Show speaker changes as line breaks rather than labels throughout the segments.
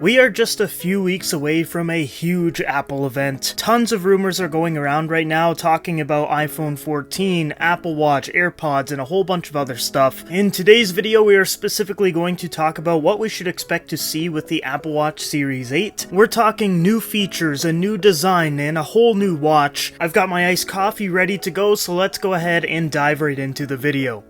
We are just a few weeks away from a huge Apple event. Tons of rumors are going around right now talking about iPhone 14, Apple Watch, AirPods, and a whole bunch of other stuff. In today's video, we are specifically going to talk about what we should expect to see with the Apple Watch Series 8. We're talking new features, a new design, and a whole new watch. I've got my iced coffee ready to go, so let's go ahead and dive right into the video.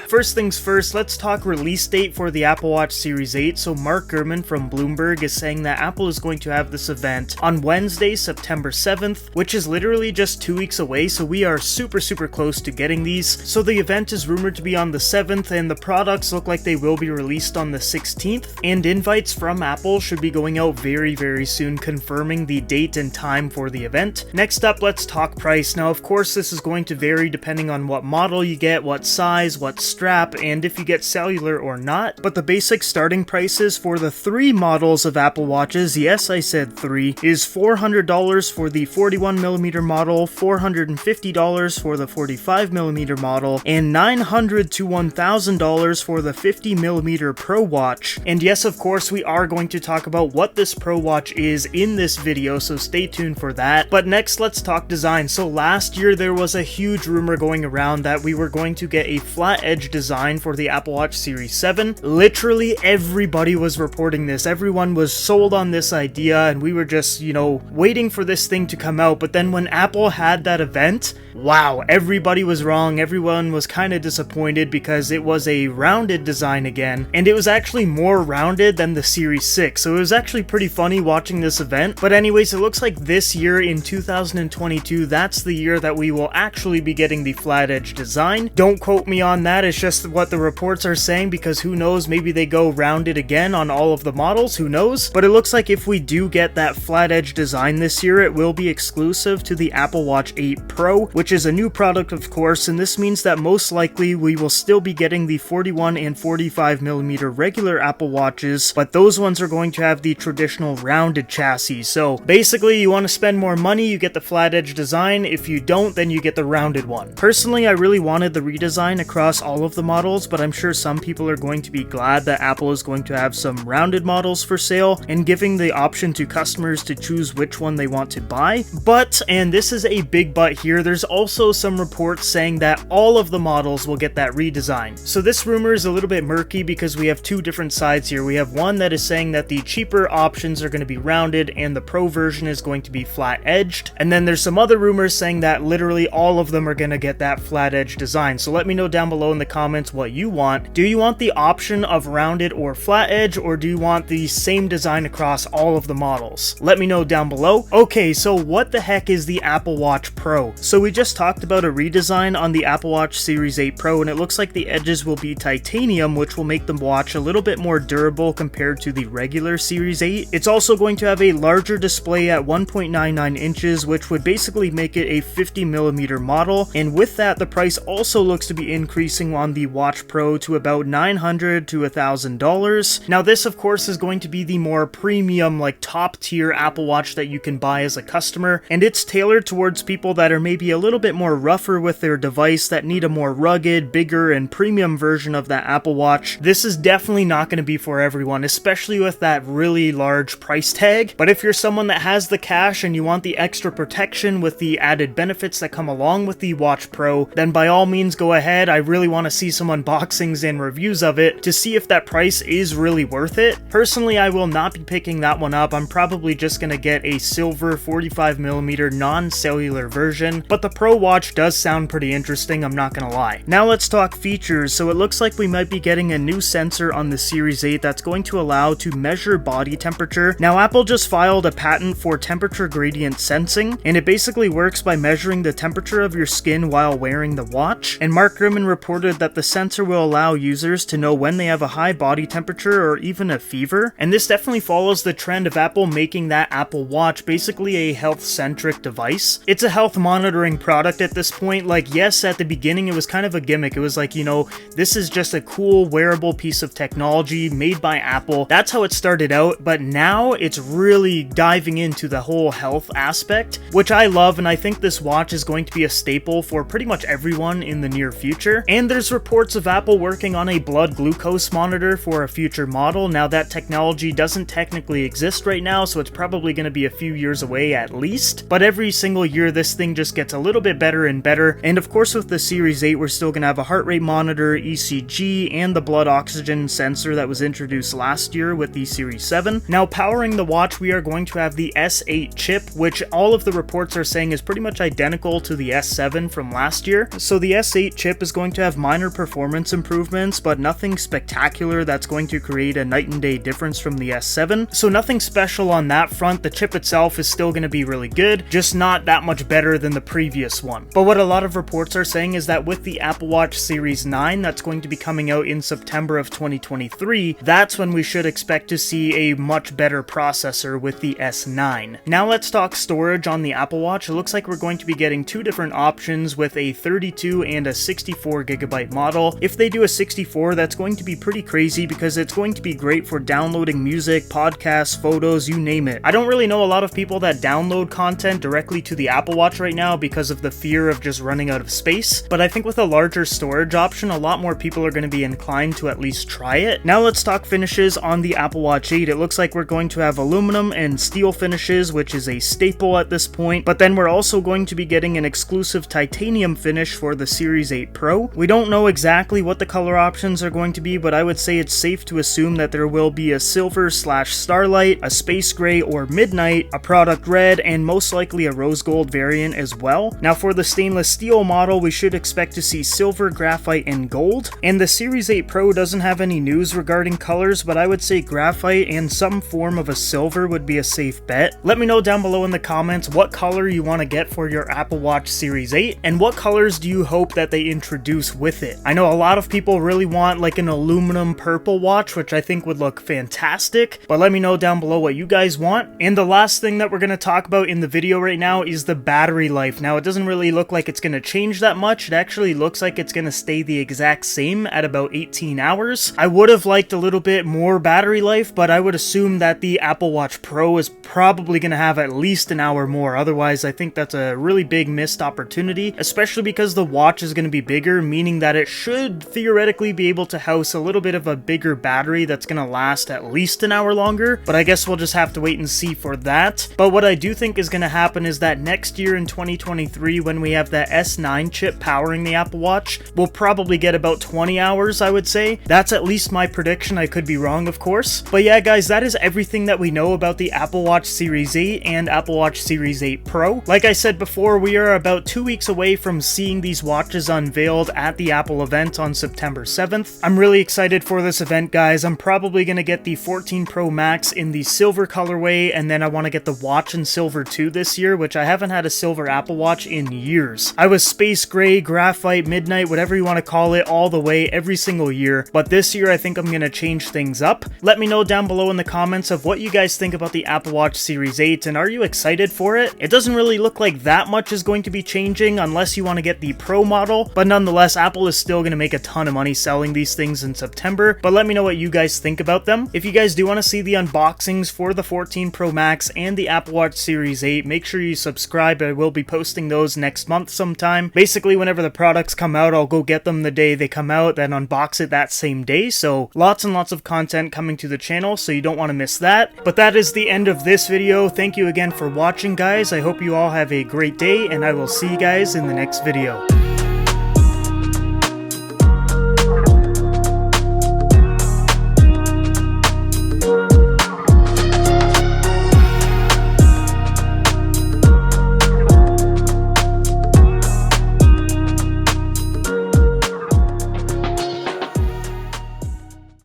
First things first, let's talk release date for the Apple Watch Series 8. So Mark Gurman from Bloomberg is saying that Apple is going to have this event on Wednesday, September 7th, which is literally just 2 weeks away, so we are super close to getting these. So the event is rumored to be on the 7th, and the products look like they will be released on the 16th, and invites from Apple should be going out very soon, confirming the date and time for the event. Next up, let's talk price. Now, of course, this is going to vary depending on what model you get, what size, what strap, and if you get cellular or not, but the basic starting prices for the 3 models of Apple Watches, yes, I said 3, is $400 for the 41mm model, $450 for the 45mm model, and $900 to $1,000 for the 50mm Pro Watch. And yes, of course, we are going to talk about what this Pro Watch is in this video, so stay tuned for that. But next, let's talk design. So last year, there was a huge rumor going around that we were going to get a flat edge design for the Apple Watch Series 7. Literally everybody was reporting this. Everyone was sold on this idea, and we were just, waiting for this thing to come out. But then when Apple had that event, wow, everybody was wrong. Everyone was kind of disappointed because it was a rounded design again, and it was actually more rounded than the Series 6. So it was actually pretty funny watching this event. But anyways, it looks like this year in 2022, that's the year that we will actually be getting the flat edge design. Don't quote me on that. It's just what the reports are saying, because who knows, maybe they go rounded again on all of the models, who knows. But it looks like if we do get that flat edge design this year, it will be exclusive to the Apple Watch 8 Pro, which is a new product, of course, and this means that most likely we will still be getting the 41 and 45mm regular Apple Watches, but those ones are going to have the traditional rounded chassis. So basically, you want to spend more money, you get the flat edge design. If you don't, then you get the rounded one. Personally, I really wanted the redesign across all of the models, but I'm sure some people are going to be glad that Apple is going to have some rounded models for sale and giving the option to customers to choose which one they want to buy. But, and this is a big but here, there's also some reports saying that all of the models will get that redesign. So this rumor is a little bit murky because we have 2 different sides here. We have one that is saying that the cheaper options are going to be rounded and the Pro version is going to be flat edged. And then there's some other rumors saying that literally all of them are going to get that flat edge design. So let me know down below in the comments what you want. Do you want the option of rounded or flat edge, or do you want the same design across all of the models? Let me know down below. Okay, so what the heck is the Apple Watch Pro? So we just talked about a redesign on the Apple Watch Series 8 Pro, and it looks like the edges will be titanium, which will make the watch a little bit more durable compared to the regular Series 8. It's also going to have a larger display at 1.99 inches, which would basically make it a 50mm model, and with that, the price also looks to be increasing on the Watch Pro to about $900 to $1,000. Now this, of course, is going to be the more premium, like top tier Apple Watch that you can buy as a customer, and it's tailored towards people that are maybe a little bit more rougher with their device, that need a more rugged, bigger, and premium version of that Apple Watch. This is definitely not going to be for everyone, especially with that really large price tag. But if you're someone that has the cash and you want the extra protection with the added benefits that come along with the Watch Pro, then by all means go ahead. I really want to see some unboxings and reviews of it to see if that price is really worth it. Personally, I will not be picking that one up. I'm probably just going to get a silver 45mm non-cellular version, but the Pro Watch does sound pretty interesting, I'm not going to lie. Now let's talk features. So it looks like we might be getting a new sensor on the Series 8 that's going to allow to measure body temperature. Now Apple just filed a patent for temperature gradient sensing, and it basically works by measuring the temperature of your skin while wearing the watch. And Mark Gurman reported that the sensor will allow users to know when they have a high body temperature or even a fever, and this definitely follows the trend of Apple making that Apple Watch basically a health-centric device. It's a health monitoring product at this point. Like, yes, at the beginning it was kind of a gimmick. It was like, this is just a cool wearable piece of technology made by Apple. That's how it started out, but now it's really diving into the whole health aspect, which I love, and I think this watch is going to be a staple for pretty much everyone in the near future. And there's there's reports of Apple working on a blood glucose monitor for a future model. Now that technology doesn't technically exist right now, so it's probably going to be a few years away at least, but every single year this thing just gets a little bit better and better. And of course with the Series 8 we're still going to have a heart rate monitor, ECG, and the blood oxygen sensor that was introduced last year with the Series 7. Now powering the watch we are going to have the S8 chip, which all of the reports are saying is pretty much identical to the S7 from last year. So the S8 chip is going to have minor performance improvements, but nothing spectacular that's going to create a night and day difference from the S7. So nothing special on that front. The chip itself is still going to be really good, just not that much better than the previous one. But what a lot of reports are saying is that with the Apple Watch Series 9 that's going to be coming out in September of 2023, that's when we should expect to see a much better processor with the S9. Now let's talk storage on the Apple Watch. It looks like we're going to be getting two different options with a 32 and a 64 gigabyte model. If they do a 64, that's going to be pretty crazy because it's going to be great for downloading music, podcasts, photos, you name it. I don't really know a lot of people that download content directly to the Apple Watch right now because of the fear of just running out of space, but I think with a larger storage option, a lot more people are going to be inclined to at least try it. Now let's talk finishes on the Apple Watch 8. It looks like we're going to have aluminum and steel finishes, which is a staple at this point, but then we're also going to be getting an exclusive titanium finish for the Series 8 Pro. We don't know exactly what the color options are going to be, but I would say it's safe to assume that there will be a silver / starlight, a space gray or midnight, a product red, and most likely a rose gold variant as well. Now for the stainless steel model, we should expect to see silver, graphite, and gold. And the Series 8 Pro doesn't have any news regarding colors, but I would say graphite and some form of a silver would be a safe bet. Let me know down below in the comments what color you want to get for your Apple Watch Series 8, and what colors do you hope that they introduce with it. I know a lot of people really want like an aluminum purple watch, which I think would look fantastic, but let me know down below what you guys want. And the last thing that we're going to talk about in the video right now is the battery life. Now it doesn't really look like it's going to change that much. It actually looks like it's going to stay the exact same at about 18 hours. I would have liked a little bit more battery life, but I would assume that the Apple Watch Pro is probably going to have at least an hour more. Otherwise, I think that's a really big missed opportunity, especially because the watch is going to be bigger, meaning that it should theoretically be able to house a little bit of a bigger battery that's going to last at least an hour longer, but I guess we'll just have to wait and see for that. But what I do think is going to happen is that next year in 2023, when we have that S9 chip powering the Apple Watch, we'll probably get about 20 hours, I would say. That's at least my prediction. I could be wrong, of course. But yeah, guys, that is everything that we know about the Apple Watch Series 8 and Apple Watch Series 8 Pro. Like I said before, we are about 2 weeks away from seeing these watches unveiled at the Apple event on September 7th. I'm really excited for this event, guys. I'm probably going to get the 14 Pro Max in the silver colorway, and then I want to get the watch in silver too this year, which I haven't had a silver Apple Watch in years. I was space gray, graphite, midnight, whatever you want to call it, all the way every single year, but this year I think I'm going to change things up. Let me know down below in the comments of what you guys think about the Apple Watch Series 8, and are you excited for it? It doesn't really look like that much is going to be changing unless you want to get the Pro model, but nonetheless, Apple is still going to make a ton of money selling these things in September. But let me know what you guys think about them. If you guys do want to see the unboxings for the 14 Pro Max and the Apple Watch Series 8, make sure you subscribe. I will be posting those next month sometime. Basically, whenever the products come out, I'll go get them the day they come out, then unbox it that same day. So lots and lots of content coming to the channel, so you don't want to miss that. But that is the end of this video. Thank you again for watching, guys. I hope you all have a great day, and I will see you guys in the next video.